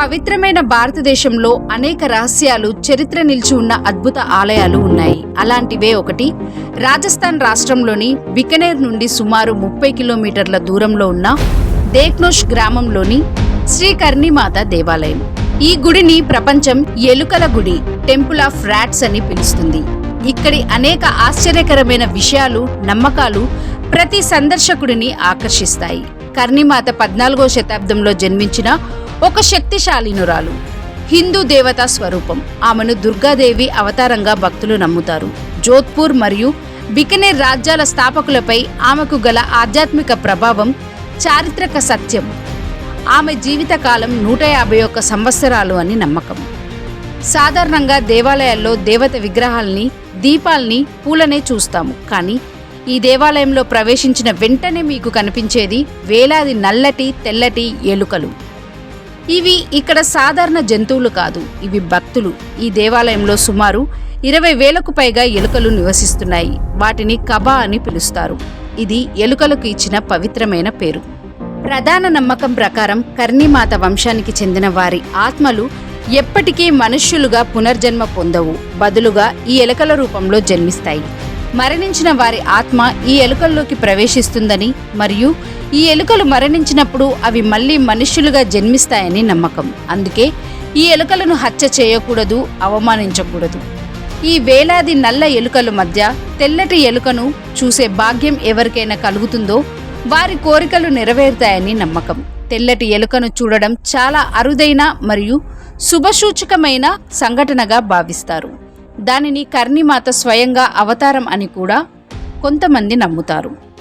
పవిత్రమైన భారతదేశంలో అనేక రహస్యాలు, చరిత్ర నిలిచి ఉన్న అద్భుత ఆలయాలు ఉన్నాయి. అలాంటివే ఒకటి రాజస్థాన్ రాష్ట్రంలోని బికనేర్ నుండి సుమారు 30 కిలోమీటర్ల దూరంలో ఉన్న దేక్నోష్ గ్రామంలోని శ్రీ కర్ణీమాత దేవాలయం. ఈ గుడిని ప్రపంచం ఎలుకల గుడి, టెంపుల్ ఆఫ్ రాట్స్ అని పిలుస్తుంది. ఇక్కడి అనేక ఆశ్చర్యకరమైన విషయాలు, నమ్మకాలు ప్రతి సందర్శకుడిని ఆకర్షిస్తాయి. కర్ణీమాత 14వ శతాబ్దంలో జన్మించిన ఒక శక్తిశాలినురాలు, హిందూ దేవతా స్వరూపం. ఆమెను దుర్గాదేవి అవతారంగా భక్తులు నమ్ముతారు. జోధ్పూర్ మరియు బికనేర్ రాజ్యాల స్థాపకులపై ఆమెకు గల ఆధ్యాత్మిక ప్రభావం చారిత్రక సత్యం. ఆమె జీవితకాలం 151 సంవత్సరాలు అని నమ్మకం. సాధారణంగా దేవాలయాల్లో దేవత విగ్రహాల్ని, దీపాల్ని, పూలనే చూస్తాము. కానీ ఈ దేవాలయంలో ప్రవేశించిన వెంటనే మీకు కనిపించేది వేలాది నల్లటి, తెల్లటి ఎలుకలు. ఇవి ఇక్కడ సాధారణ జంతువులు కాదు, ఇవి భక్తులు. ఈ దేవాలయంలో సుమారు 20,000కు పైగా ఎలుకలు నివసిస్తున్నాయి. వాటిని కబా అని పిలుస్తారు. ఇది ఎలుకలకు ఇచ్చిన పవిత్రమైన పేరు. ప్రధాన నమ్మకం ప్రకారం కర్ణీమాత వంశానికి చెందిన వారి ఆత్మలు ఎప్పటికీ మనుష్యులుగా పునర్జన్మ పొందవు, బదులుగా ఈ ఎలుకల రూపంలో జన్మిస్తాయి. మరణించిన వారి ఆత్మ ఈ ఎలుకల్లోకి ప్రవేశిస్తుందని మరియు ఈ ఎలుకలు మరణించినప్పుడు అవి మళ్ళీ మనుష్యులుగా జన్మిస్తాయని నమ్మకం. అందుకే ఈ ఎలుకలను హత్య చేయకూడదు, అవమానించకూడదు. ఈ వేలాది నల్ల ఎలుకల మధ్య తెల్లటి ఎలుకను చూసే భాగ్యం ఎవరికైనా కలుగుతుందో వారి కోరికలు నెరవేరుతాయని నమ్మకం. తెల్లటి ఎలుకను చూడడం చాలా అరుదైన మరియు శుభసూచకమైన సంఘటనగా భావిస్తారు. దానిని కర్ణీమాత స్వయంగా అవతారం అని కూడా కొంతమంది నమ్ముతారు.